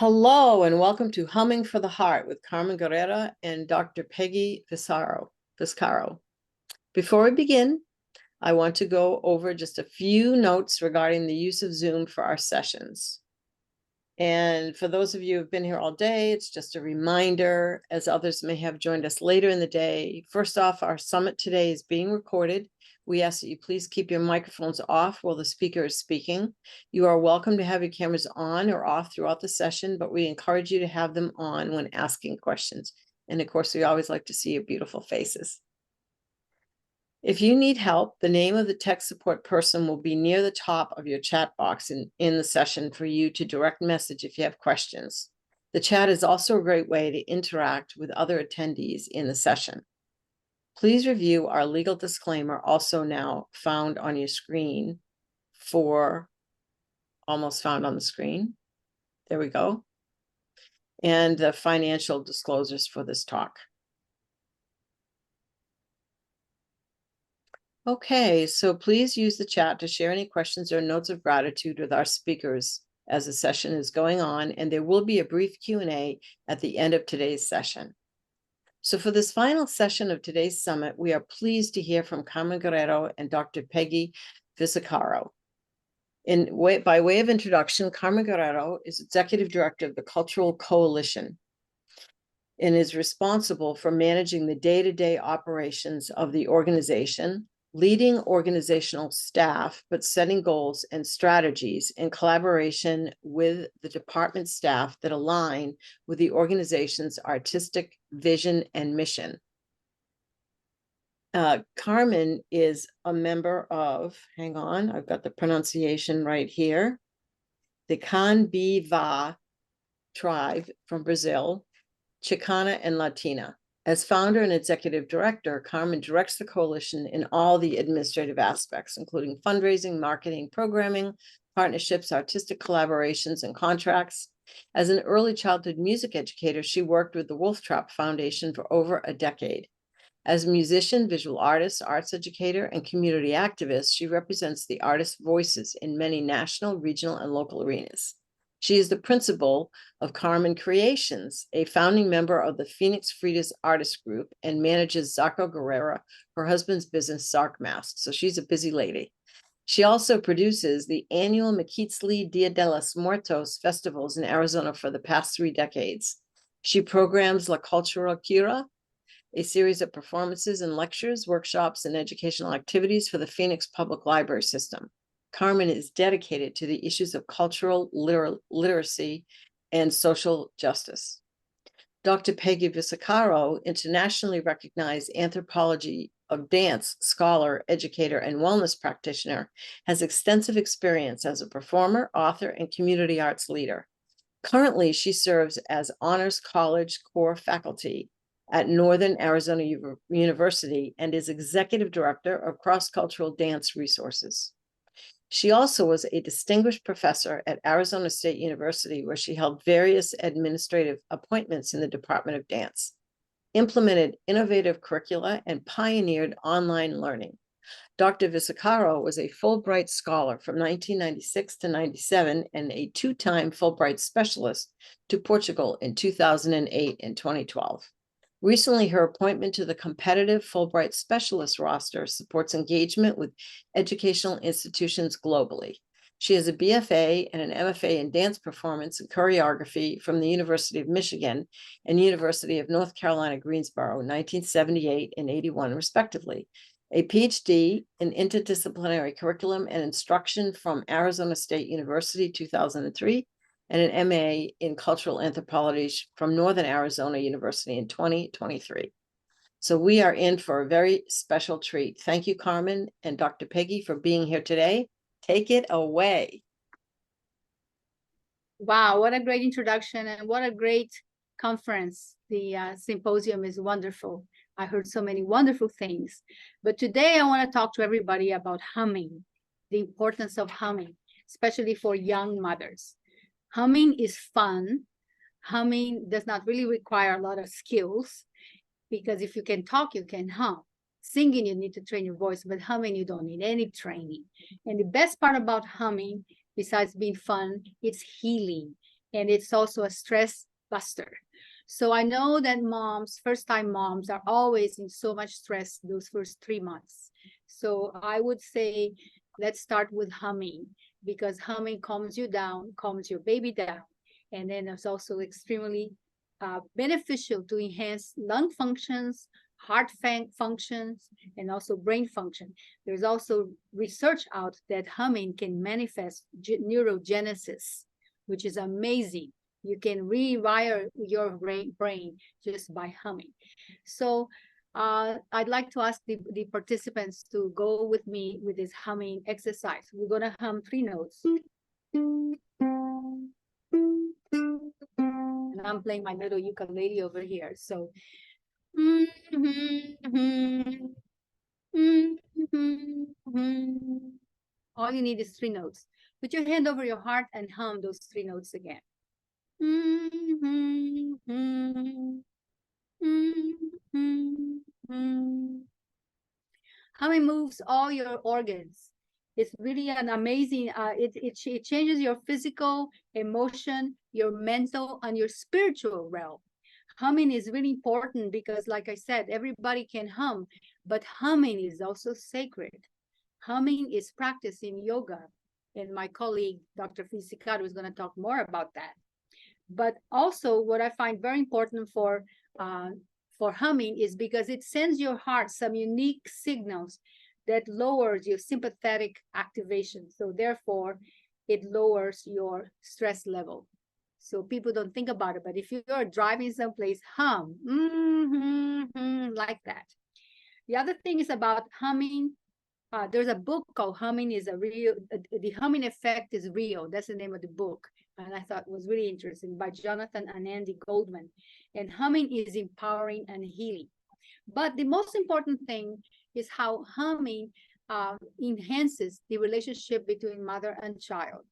Hello and welcome to Humming for the Heart with Carmen Guerrera and Dr. Peggy Viscaro. Before we begin, I want to go over just a few notes regarding the use of Zoom for our sessions. And for those of you who have been here all day, it's just a reminder, as others may have joined us later in the day. First off, our summit today is being recorded. We ask that you please keep your microphones off while the speaker is speaking. You are welcome to have your cameras on or off throughout the session, but we encourage you to have them on when asking questions. And of course, we always like to see your beautiful faces. If you need help, the name of the tech support person will be near the top of your chat box in the session for you to direct message if you have questions. The chat is also a great way to interact with other attendees in the session. Please review our legal disclaimer, also now found on your screen almost found on the screen. There we go. And the financial disclosures for this talk. Okay, so please use the chat to share any questions or notes of gratitude with our speakers as the session is going on, and there will be a brief Q&A at the end of today's session. So for this final session of today's summit, we are pleased to hear from Carmen Guerrero and Dr. Peggy Viscaro. By way of introduction, Carmen Guerrero is Executive Director of the Cultural Coalition and is responsible for managing the day-to-day operations of the organization, leading organizational staff, but setting goals and strategies in collaboration with the department staff that align with the organization's artistic vision and mission. Carmen is a member of, hang on, I've got the pronunciation right here, the Canbiva tribe from Brazil, Chicana and Latina. As founder and executive director, Carmen directs the coalition in all the administrative aspects, including fundraising, marketing, programming, partnerships, artistic collaborations, and contracts. As an early childhood music educator, she worked with the Wolf Trap Foundation for over a decade. As a musician, visual artist, arts educator, and community activist, she represents the artists' voices in many national, regional, and local arenas. She is the principal of Carmen Creations, a founding member of the Phoenix Fridas Artist Group, and manages Zaco Guerrera, her husband's business, Zark Mask. So she's a busy lady. She also produces the annual Mequitzli Dia de los Muertos festivals in Arizona for the past 3 decades. She programs La Cultura Cura, a series of performances and lectures, workshops, and educational activities for the Phoenix Public Library System. Carmen is dedicated to the issues of cultural literacy and social justice. Dr. Peggy Viscaro, internationally recognized anthropology of dance scholar, educator, and wellness practitioner, has extensive experience as a performer, author, and community arts leader. Currently, she serves as Honors College core faculty at Northern Arizona University and is executive director of cross-cultural dance resources. She also was a distinguished professor at Arizona State University, where she held various administrative appointments in the Department of Dance, implemented innovative curricula, and pioneered online learning. Dr. Viscaro was a Fulbright scholar from 1996 to 97 and a 2-time Fulbright specialist to Portugal in 2008 and 2012. Recently, her appointment to the competitive Fulbright specialist roster supports engagement with educational institutions globally. She has a BFA and an MFA in dance performance and choreography from the University of Michigan and University of North Carolina, Greensboro, 1978 and 81, respectively. A PhD in interdisciplinary curriculum and instruction from Arizona State University, 2003, and an MA in cultural anthropology from Northern Arizona University in 2023. So we are in for a very special treat. Thank you, Carmen and Dr. Peggy, for being here today. Take it away. Wow, what a great introduction and what a great conference. The symposium is wonderful. I heard so many wonderful things. But today I want to talk to everybody about humming, the importance of humming, especially for young mothers. Humming is fun. Humming does not really require a lot of skills, because if you can talk, you can hum. Singing, you need to train your voice, but humming, you don't need any training. And the best part about humming, besides being fun, it's healing. and it's also a stress buster. So I know that moms, first-time moms, are always in so much stress those first 3 months. So I would say, let's start with humming, because humming calms you down, calms your baby down. And then it's also extremely beneficial to enhance lung functions, heart functions, and also brain function. There's also research out that humming can manifest neurogenesis, which is amazing. You can rewire your brain just by humming. So I'd like to ask the participants to go with me with this humming exercise. We're gonna hum 3 notes. And I'm playing my little ukulele over here. So all you need is 3 notes. Put your hand over your heart and hum those 3 notes again. Humming moves all your organs. It's really an amazing, it changes your physical, emotion, your mental, and your spiritual realm. Humming is really important because, like I said, everybody can hum, but humming is also sacred. Humming is practiced in yoga, and my colleague, Dr. Fisicato, is going to talk more about that. But also, what I find very important for humming is because it sends your heart some unique signals that lowers your sympathetic activation. So therefore, it lowers your stress level. So people don't think about it, but if you're driving someplace, hum, like that. The other thing is about humming. There's a book called Humming is a Real, The Humming Effect is Real. That's the name of the book. And I thought it was really interesting, by Jonathan and Andy Goldman. And humming is empowering and healing. But the most important thing is how humming enhances the relationship between mother and child.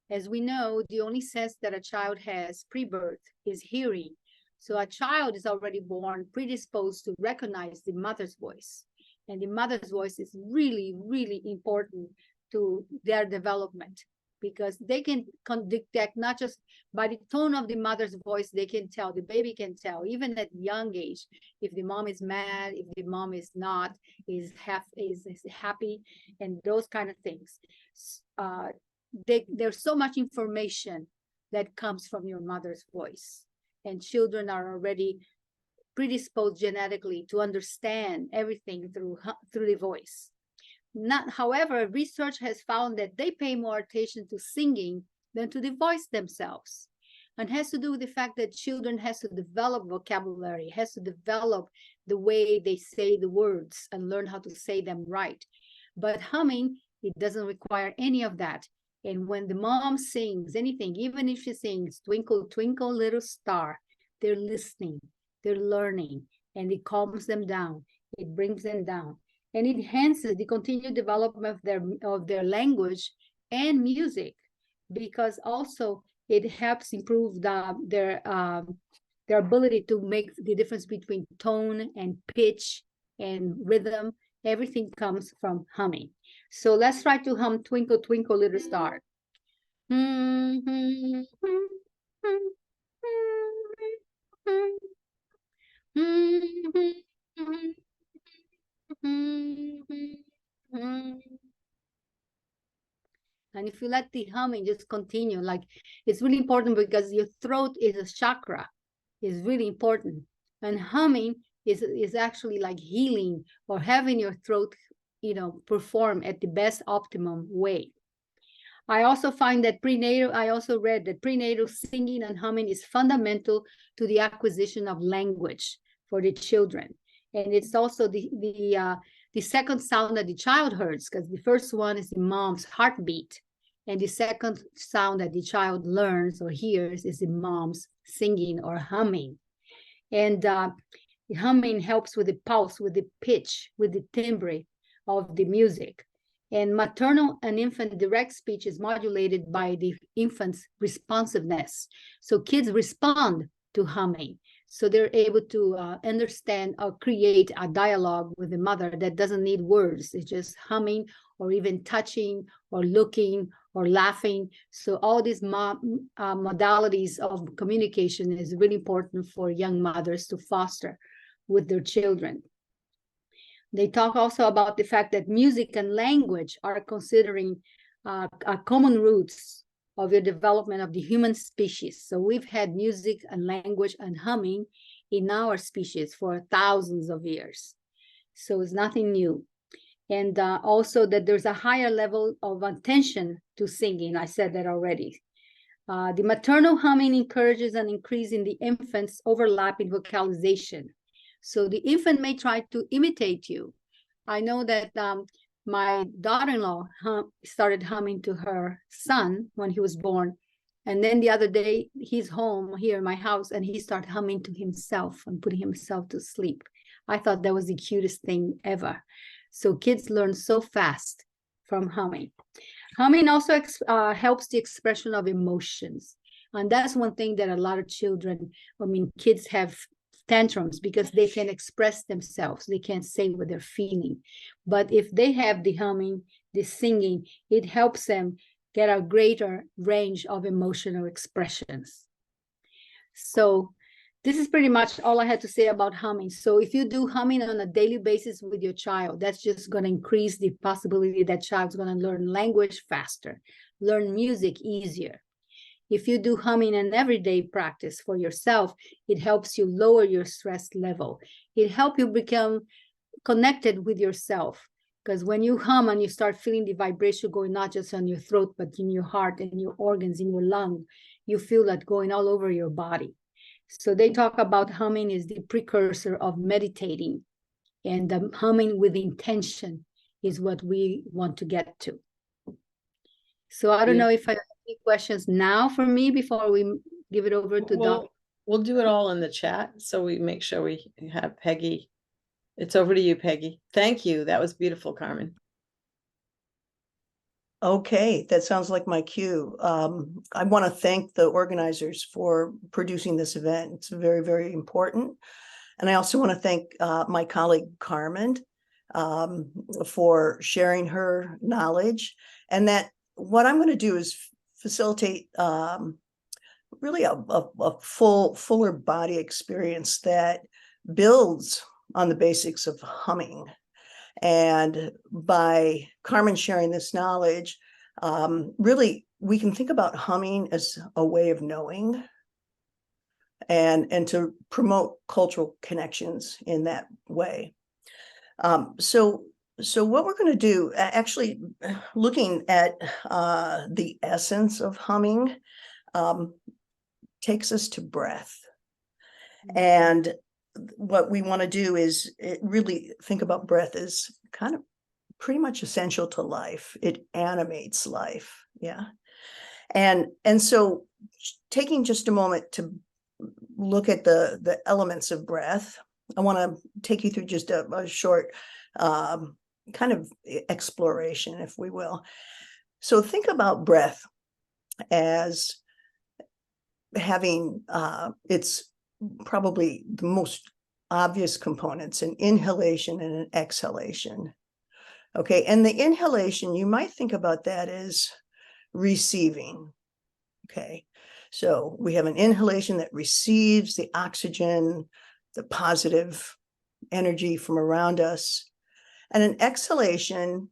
As we know, the only sense that a child has pre-birth is hearing. So a child is already born predisposed to recognize the mother's voice. And the mother's voice is really, really important to their development, because they can detect not just by the tone of the mother's voice, they can tell, the baby can tell, even at young age, if the mom is mad, if the mom is not, is happy, and those kind of things. There's so much information that comes from your mother's voice, and children are already predisposed genetically to understand everything through the voice. However, research has found that they pay more attention to singing than to the voice themselves, and has to do with the fact that children has to develop vocabulary, has to develop the way they say the words and learn how to say them right. But humming, it doesn't require any of that. And when the mom sings anything, even if she sings Twinkle, Twinkle, Little Star, they're listening, they're learning, and it calms them down, it brings them down, and it enhances the continued development of their language and music, because also it helps improve their ability to make the difference between tone and pitch and rhythm. Everything comes from humming. So let's try to hum Twinkle, Twinkle, Little Star. And if you let the humming just continue, like, it's really important because your throat is a chakra, is really important. And humming is actually like healing, or having your throat, perform at the best optimum way. I also find that I also read that prenatal singing and humming is fundamental to the acquisition of language for the children. And it's also the second sound that the child hears, because the first one is the mom's heartbeat. And the second sound that the child learns or hears is the mom's singing or humming. And the humming helps with the pulse, with the pitch, with the timbre of the music. And maternal and infant direct speech is modulated by the infant's responsiveness. So kids respond to humming. So they're able to understand or create a dialogue with the mother that doesn't need words. It's just humming, or even touching, or looking, or laughing. So all these modalities of communication is really important for young mothers to foster with their children. They talk also about the fact that music and language are considering common roots of the development of the human species. So we've had music and language and humming in our species for thousands of years. So it's nothing new. And also that there's a higher level of attention to singing. I said that already. The maternal humming encourages an increase in the infant's overlapping vocalization. So the infant may try to imitate you. I know that my daughter-in-law started humming to her son when he was born. And then the other day, he's home here in my house, and he started humming to himself and putting himself to sleep. I thought that was the cutest thing ever. So kids learn so fast from humming. Humming also helps the expression of emotions. And that's one thing that a lot of children, kids have tantrums because they can express themselves. They can't say what they're feeling. But if they have the humming, the singing, it helps them get a greater range of emotional expressions. So this is pretty much all I had to say about humming. So if you do humming on a daily basis with your child, that's just going to increase the possibility that child's going to learn language faster, learn music easier. If you do humming in everyday practice for yourself, it helps you lower your stress level. It helps you become connected with yourself. Because when you hum and you start feeling the vibration going not just on your throat, but in your heart and your organs, in your lung, you feel that going all over your body. So they talk about humming is the precursor of meditating, and the humming with intention is what we want to get to. So I don't know if I have any questions now for me before we give it over to Dr. We'll do it all in the chat, so we make sure we have Peggy. It's over to you, Peggy. Thank you. That was beautiful, Carmen. Okay, that sounds like my cue. I want to thank the organizers for producing this event. It's very, very important. And I also want to thank my colleague Carmen for sharing her knowledge, and that what I'm going to do is facilitate really a fuller body experience that builds on the basics of humming. And by Carmen sharing this knowledge, really we can think about humming as a way of knowing and to promote cultural connections in that way. So what we're going to do, actually looking at the essence of humming, takes us to breath. And what we want to do is really think about breath as kind of pretty much essential to life. It animates life. Yeah. And so taking just a moment to look at the elements of breath, I want to take you through just a short kind of exploration, if we will. So think about breath as having its probably the most obvious components, an inhalation and an exhalation. Okay, and the inhalation, you might think about that as receiving. Okay, so we have an inhalation that receives the oxygen, the positive energy from around us, and an exhalation,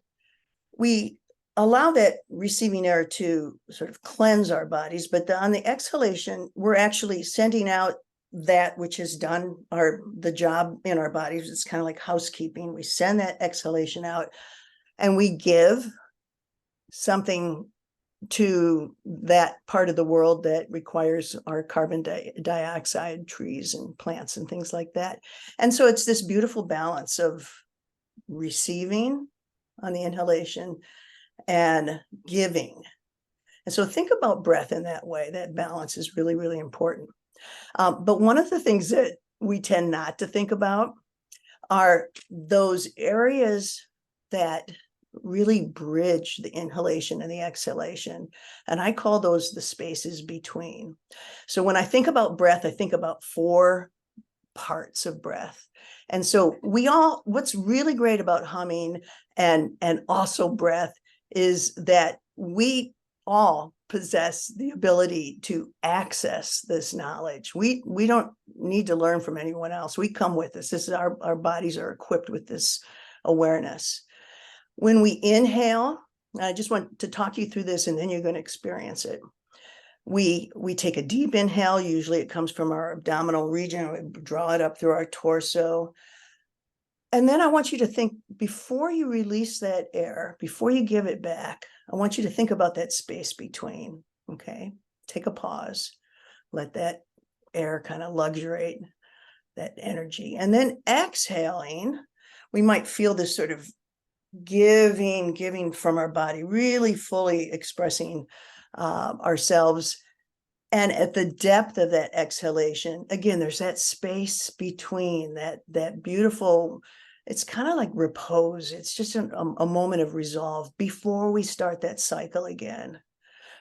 we allow that receiving air to sort of cleanse our bodies, but on the exhalation, we're actually sending out that which has done the job in our bodies. It's kind of like housekeeping. We send that exhalation out and we give something to that part of the world that requires our carbon dioxide, trees and plants and things like that. And so it's this beautiful balance of receiving on the inhalation and giving. And so think about breath in that way. That balance is really, really important. But one of the things that we tend not to think about are those areas that really bridge the inhalation and the exhalation. And I call those the spaces between. So when I think about breath, I think about 4 parts of breath. And so what's really great about humming and also breath is that we all possess the ability to access this knowledge. We don't need to learn from anyone else. We come with this. This is our bodies are equipped with this awareness. When we inhale, I just want to talk you through this, and then you're going to experience it. We take a deep inhale. Usually it comes from our abdominal region. We draw it up through our torso. And then I want you to think, before you release that air, before you give it back, I want you to think about that space between, okay? Take a pause, let that air kind of luxuriate, that energy. And then exhaling, we might feel this sort of giving from our body, really fully expressing ourselves. And at the depth of that exhalation, again, there's that space between that beautiful, it's kind of like repose. It's just a moment of resolve before we start that cycle again.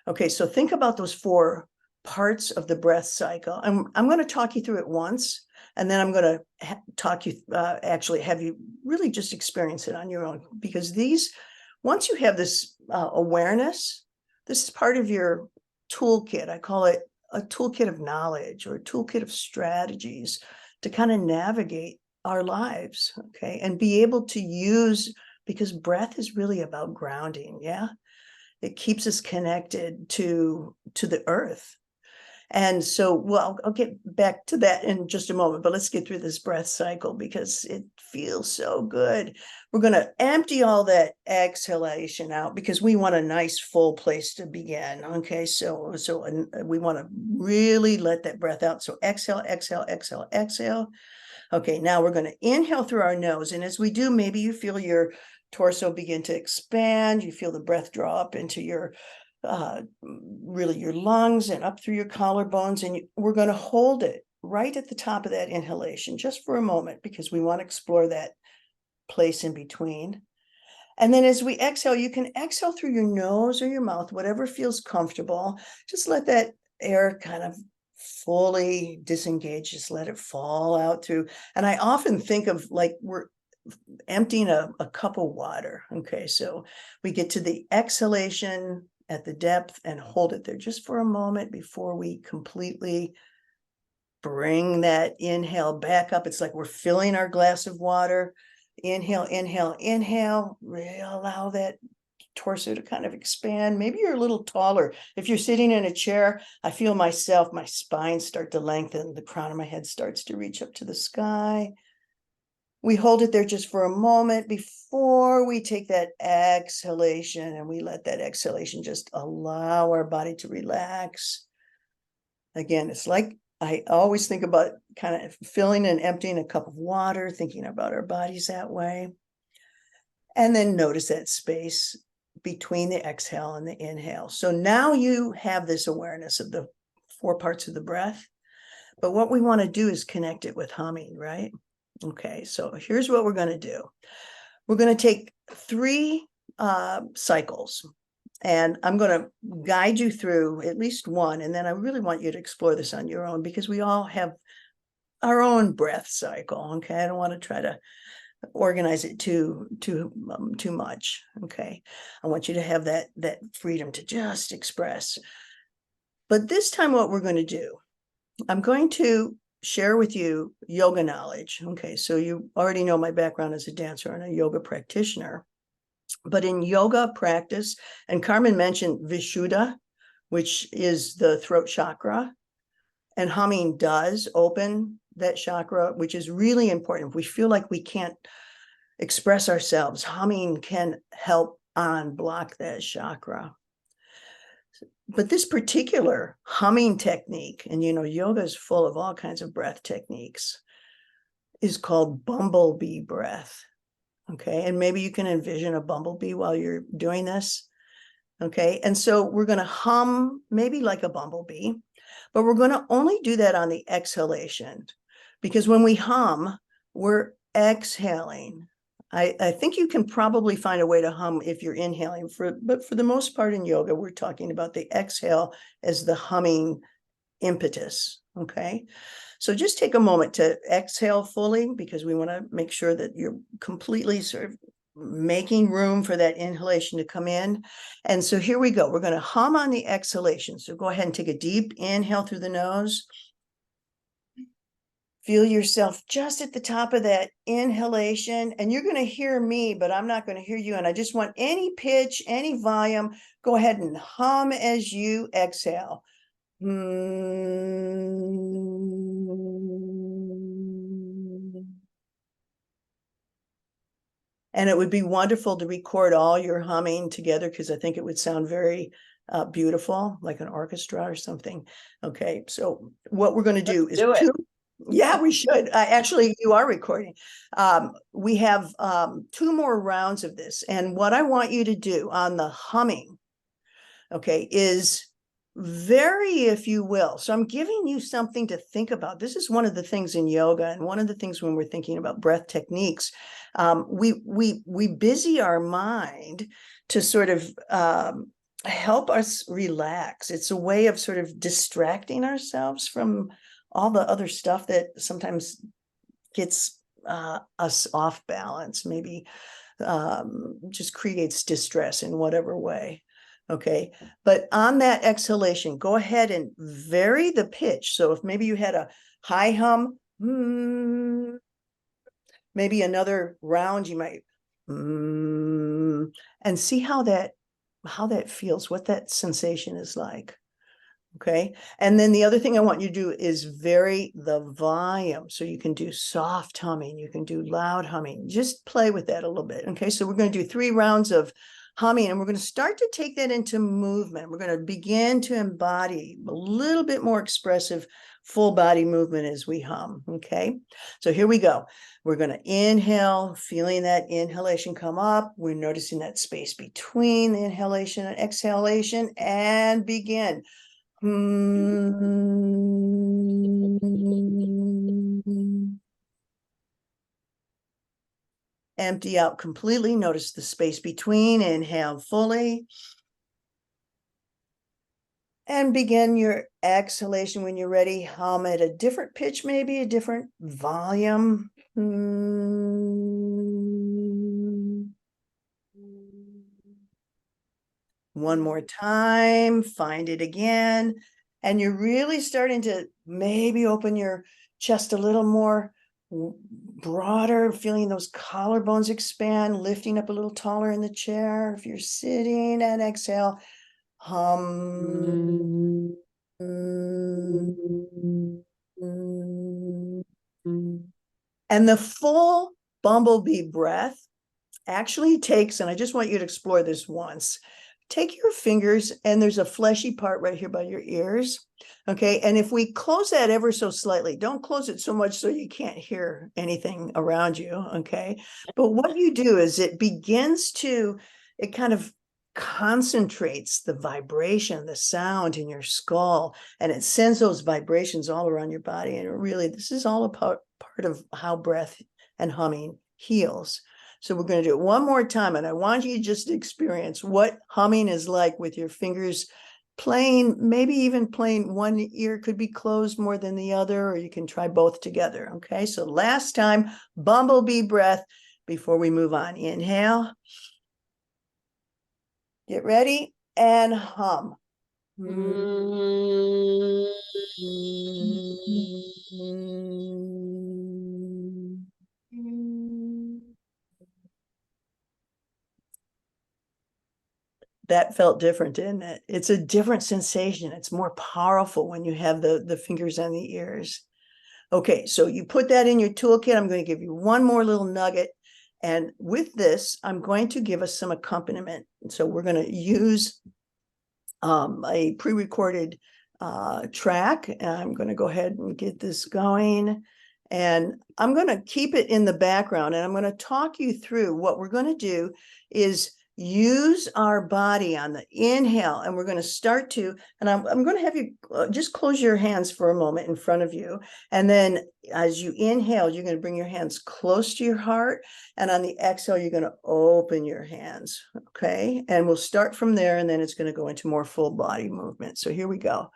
Okay, so think about those 4 parts of the breath cycle. I'm going to talk you through it once, and then I'm going to talk you, actually have you really just experience it on your own, because once you have this awareness, this is part of your toolkit. I call it a toolkit of knowledge, or a toolkit of strategies to kind of navigate our lives, okay, and be able to use, because breath is really about grounding. Yeah, it keeps us connected to the earth. And so, well, I'll get back to that in just a moment, but let's get through this breath cycle because it feels so good. We're going to empty all that exhalation out because we want a nice full place to begin. Okay, so we want to really let that breath out. So exhale, exhale, exhale, exhale. Okay, now we're going to inhale through our nose. And as we do, maybe you feel your torso begin to expand. You feel the breath draw up into your really your lungs and up through your collarbones. And we're going to hold it right at the top of that inhalation just for a moment, because we want to explore that place in between. And then as we exhale, you can exhale through your nose or your mouth, whatever feels comfortable. Just let that air kind of fully disengage, just let it fall out through. And I often think of like we're emptying a cup of water. Okay, so we get to the exhalation at the depth and hold it there just for a moment before we completely bring that inhale back up. It's like we're filling our glass of water. Inhale, inhale, inhale. Really allow that torso to kind of expand. Maybe you're a little taller. If you're sitting in a chair, I feel my spine start to lengthen. The crown of my head starts to reach up to the sky. We hold it there just for a moment before we take that exhalation, and we let that exhalation just allow our body to relax. Again, it's like I always think about kind of filling and emptying a cup of water, thinking about our bodies that way. And then notice that space between the exhale and the inhale. So now you have this awareness of the 4 parts of the breath. But what we want to do is connect it with humming, right? Okay, so here's what we're going to do. We're going to take 3 cycles, and I'm going to guide you through at least one. And then I really want you to explore this on your own, because we all have our own breath cycle. Okay, I don't want to try to organize it too much. Okay, I want you to have that freedom to just express. But this time, what we're going to do, I'm going to share with you yoga knowledge. Okay, so you already know my background as a dancer and a yoga practitioner. But in yoga practice, and Carmen mentioned Vishuddha, which is the throat chakra, and humming does open that chakra, which is really important. If we feel like we can't express ourselves, humming can help unblock that chakra. But this particular humming technique, and yoga is full of all kinds of breath techniques, is called bumblebee breath. Okay, and maybe you can envision a bumblebee while you're doing this. Okay, and so we're going to hum maybe like a bumblebee, but we're going to only do that on the exhalation, because when we hum, we're exhaling. I think you can probably find a way to hum if you're inhaling, but for the most part in yoga, we're talking about the exhale as the humming impetus. Okay, so just take a moment to exhale fully, because we want to make sure that you're completely sort of making room for that inhalation to come in. And so here we go. We're going to hum on the exhalation. So go ahead and take a deep inhale through the nose. Feel yourself just at the top of that inhalation, and you're going to hear me, but I'm not going to hear you. And I just want any pitch, any volume, go ahead and hum as you exhale. And it would be wonderful to record all your humming together, because I think it would sound very beautiful, like an orchestra or something. Okay, so what we're going to do is do it. yeah, we should. Actually, you are recording. We have 2 more rounds of this. And what I want you to do on the humming, okay, is vary, if you will. So I'm giving you something to think about. This is one of the things in yoga, and one of the things when we're thinking about breath techniques, we busy our mind to sort of help us relax. It's a way of sort of distracting ourselves from all the other stuff that sometimes gets us off balance, maybe just creates distress in whatever way. Okay, but on that exhalation, go ahead and vary the pitch. So if maybe you had a high hum, maybe another round you might, and see how that feels, what that sensation is like. Okay, and then the other thing I want you to do is vary the volume. So you can do soft humming, you can do loud humming, just play with that a little bit. Okay, so we're going to do 3 rounds of humming, and we're going to start to take that into movement. We're going to begin to embody a little bit more expressive full body movement as we hum. Okay, so here we go. We're going to inhale, feeling that inhalation come up. We're noticing that space between the inhalation and exhalation, and begin. Empty out completely. Notice the space between. Inhale fully. And begin your exhalation when you're ready. Hum at a different pitch, maybe a different volume. One more time. Find it again. And you're really starting to maybe open your chest a little more broader, feeling those collarbones expand, lifting up a little taller in the chair. If you're sitting, and exhale, hum. And the full bumblebee breath actually takes, and I just want you to explore this once. Take your fingers, and there's a fleshy part right here by your ears. Okay, and if we close that ever so slightly, don't close it so much so you can't hear anything around you. Okay, but what you do is it kind of concentrates the vibration, the sound in your skull, and it sends those vibrations all around your body. And really, this is all a part of how breath and humming heals. So we're going to do it one more time, and I want you to just experience what humming is like with your fingers playing, maybe even playing one ear could be closed more than the other, or you can try both together. Okay, so last time, bumblebee breath before we move on. Inhale. Get ready and hum. That felt different, didn't it? It's a different sensation. It's more powerful when you have the fingers on the ears. Okay, so you put that in your toolkit. I'm going to give you one more little nugget. And with this, I'm going to give us some accompaniment. So we're going to use a pre-recorded track. And I'm going to go ahead and get this going. And I'm going to keep it in the background. And I'm going to talk you through what we're going to do is use our body on the inhale, and we're going to start to, and I'm going to have you just close your hands for a moment in front of you. And then as you inhale, you're going to bring your hands close to your heart. And on the exhale, you're going to open your hands. Okay. And we'll start from there, and then it's going to go into more full body movement. So here we go.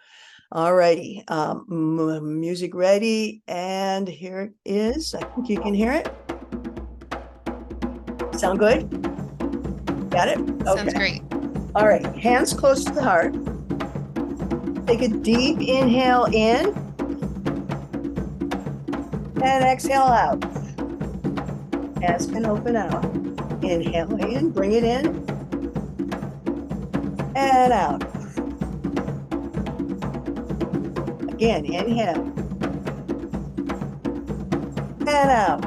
All righty. Music ready. And here it is. I think you can hear it. Sound good? Got it? Sounds Okay. great. All right, hands close to the heart. Take a deep inhale in and exhale out. Hands can open out. Inhale in, bring it in and out. Again, inhale and out.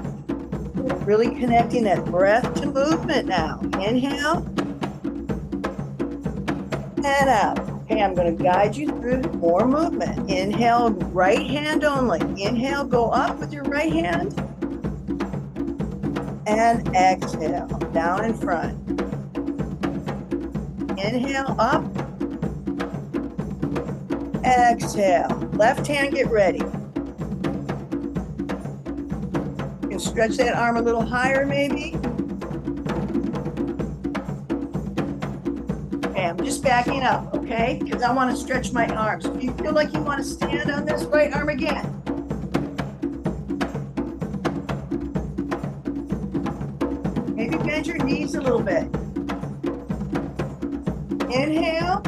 We're really connecting that breath to movement now. Inhale and out. Okay, I'm going to guide you through more movement. Inhale, right hand only. Inhale, go up with your right hand. And exhale, down in front. Inhale, up. Exhale. Left hand, get ready. You can stretch that arm a little higher, maybe. Okay, I'm just backing up, okay? Because I want to stretch my arms. If you feel like you want to stand on this right arm again. Maybe bend your knees a little bit. Inhale,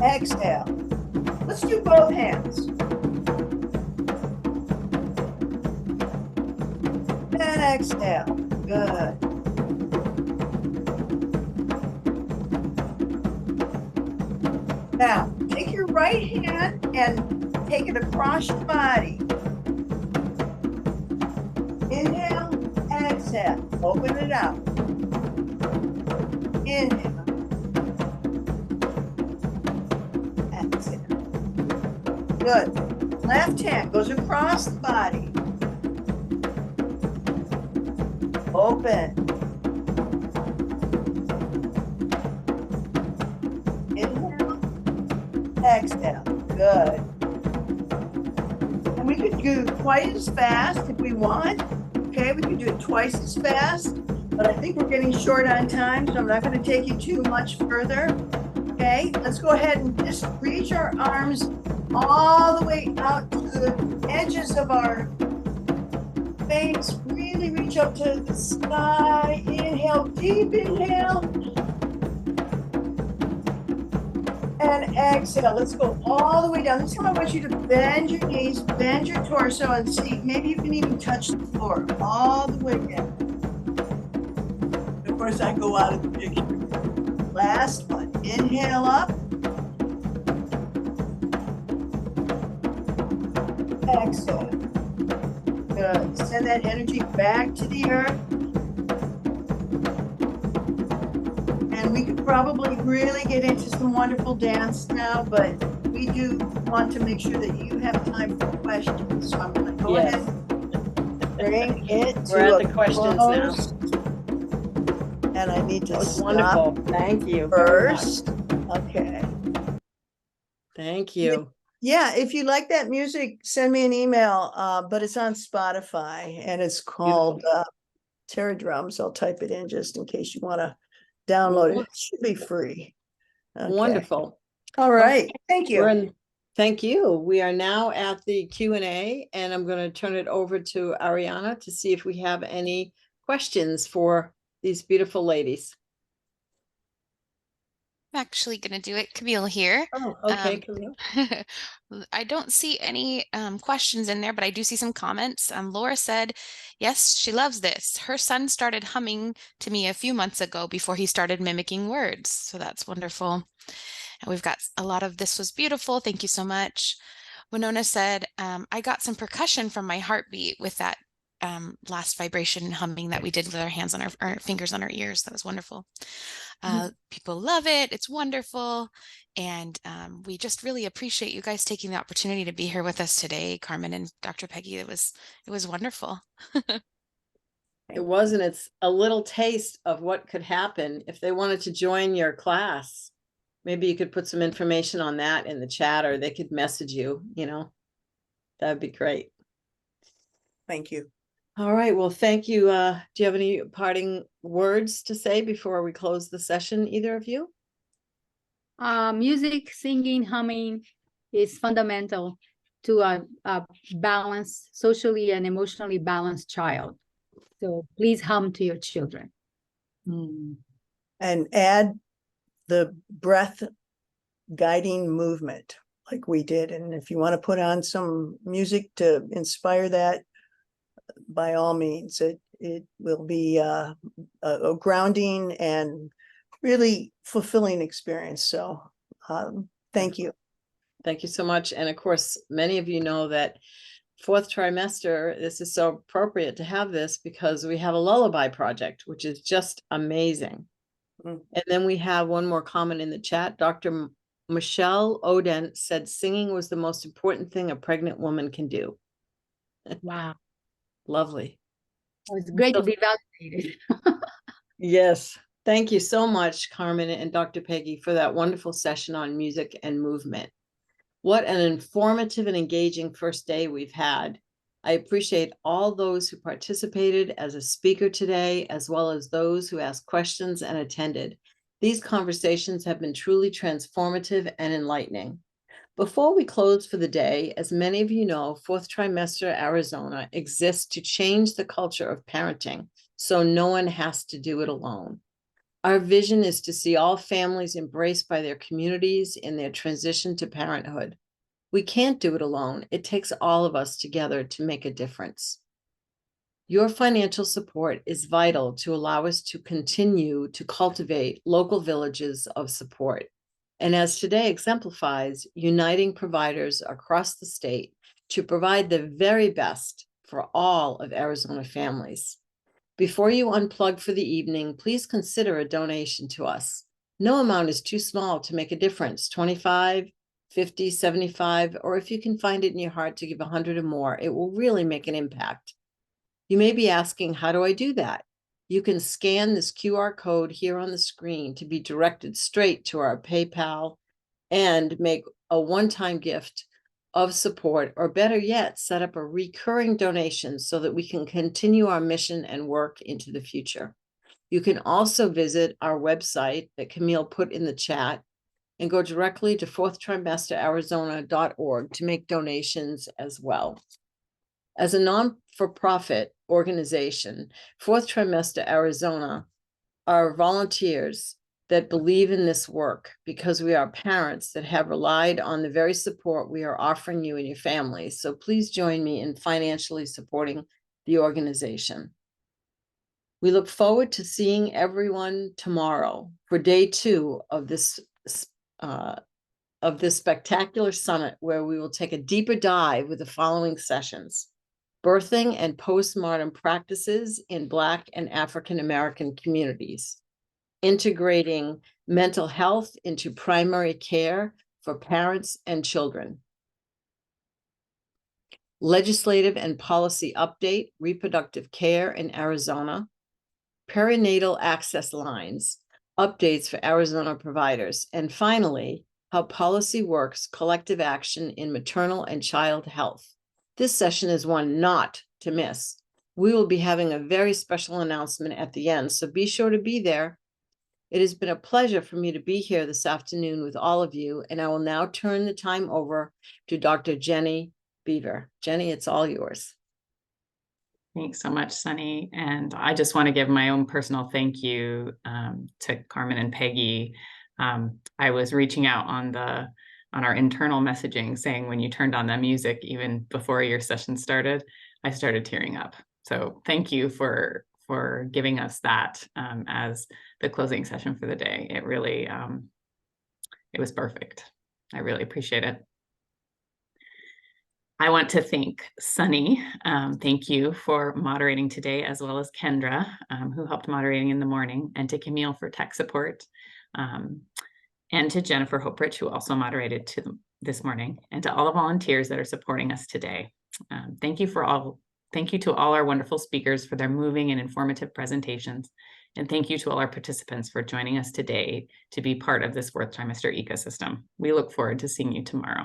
exhale. Let's do both hands. And exhale. Good. Now, take your right hand and take it across your body. Inhale, exhale. Open it out. Inhale. Exhale. Good. Left hand goes across the body. Open. Inhale. Exhale. Good. And we could do twice as fast if we want. Okay, we can do it twice as fast, but I think we're getting short on time, so I'm not going to take you too much further. Okay, let's go ahead and just reach our arms all the way out to the edges of our face. Really reach up to the sky. Inhale, deep inhale. And exhale. Let's go all the way down. This time I want you to bend your knees, bend your torso, and see, maybe you can even touch the floor all the way down. Of course, I go out of the picture. Last one. Inhale up. Exhale. Good. Send that energy back to the earth. And we could probably really get into some wonderful dance now, but we do want to make sure that you have time for questions. So I'm going to go Yes. ahead and bring it to We're at a the questions close. And I need to That was stop wonderful. Thank you. very much. first. Okay. Thank you. Yeah, if you like that music, send me an email, but it's on Spotify and it's called Terra Drums. I'll type it in just in case you want to download it. It should be free. Okay. Wonderful. All right. Thank you. Thank you. We are now at the Q&A, and I'm going to turn it over to Ariana to see if we have any questions for these beautiful ladies. I'm actually going to do it. Camille here. Oh, okay, Camille. I don't see any questions in there, but I do see some comments. Laura said, yes, she loves this. Her son started humming to me a few months ago before he started mimicking words. So that's wonderful. And we've got a lot of this was beautiful. Thank you so much. Winona said, I got some percussion from my heartbeat with that last vibration humming that we did with our hands on our fingers on our ears. That was wonderful. People love it. It's wonderful. And we just really appreciate you guys taking the opportunity to be here with us today, Carmen and Dr. Peggy. It was wonderful. It was, and it's a little taste of what could happen if they wanted to join your class. Maybe you could put some information on that in the chat, or they could message you, that'd be great. Thank you. All right. Well, thank you. Do you have any parting words to say before we close the session, either of you? Music, singing, humming is fundamental to a balanced, socially and emotionally balanced child. So please hum to your children. And add the breath guiding movement like we did. And if you want to put on some music to inspire that, by all means, it will be a grounding and really fulfilling experience. So thank you. Thank you so much. And of course, many of you know that fourth trimester, this is so appropriate to have this because we have a lullaby project, which is just amazing. Mm. And then we have one more comment in the chat. Dr. Michelle Oden said singing was the most important thing a pregnant woman can do. Wow. Lovely. It was great to be validated. Yes. Thank you so much, Carmen and Dr. Peggy, for that wonderful session on music and movement. What an informative and engaging first day we've had. I appreciate all those who participated as a speaker today, as well as those who asked questions and attended. These conversations have been truly transformative and enlightening. Before we close for the day, as many of you know, fourth trimester Arizona exists to change the culture of parenting, so no one has to do it alone. Our vision is to see all families embraced by their communities in their transition to parenthood. We can't do it alone. It takes all of us together to make a difference. Your financial support is vital to allow us to continue to cultivate local villages of support. And as today exemplifies, uniting providers across the state to provide the very best for all of Arizona families. Before you unplug for the evening, please consider a donation to us. No amount is too small to make a difference. 25, 50, 75, or if you can find it in your heart to give 100 or more, it will really make an impact. You may be asking, how do I do that? You can scan this QR code here on the screen to be directed straight to our PayPal and make a one-time gift of support, or better yet, set up a recurring donation so that we can continue our mission and work into the future. You can also visit our website that Camille put in the chat and go directly to fourthtrimesterarizona.org to make donations as well. As a non-for-profit organization, Fourth Trimester Arizona are volunteers that believe in this work because we are parents that have relied on the very support we are offering you and your families. So please join me in financially supporting the organization. We look forward to seeing everyone tomorrow for day 2 of this spectacular summit, where we will take a deeper dive with the following sessions: birthing and postmortem practices in Black and African American communities, integrating mental health into primary care for parents and children, legislative and policy update, reproductive care in Arizona, perinatal access lines, updates for Arizona providers, and finally, how policy works, collective action in maternal and child health. This session is one not to miss. We will be having a very special announcement at the end, so be sure to be there. It has been a pleasure for me to be here this afternoon with all of you, and I will now turn the time over to Dr. Jenny Beaver. Jenny, it's all yours. Thanks so much, Sunny. And I just want to give my own personal thank you to Carmen and Peggy. I was reaching out on our internal messaging saying, when you turned on the music, even before your session started, I started tearing up. So thank you for giving us that as the closing session for the day. It really, it was perfect. I really appreciate it. I want to thank Sunny. Thank you for moderating today, as well as Kendra, who helped moderating in the morning, and to Camille for tech support, and to Jennifer Hoprich, who also moderated this morning, and to all the volunteers that are supporting us today. Thank you to all our wonderful speakers for their moving and informative presentations. And thank you to all our participants for joining us today to be part of this fourth trimester ecosystem. We look forward to seeing you tomorrow.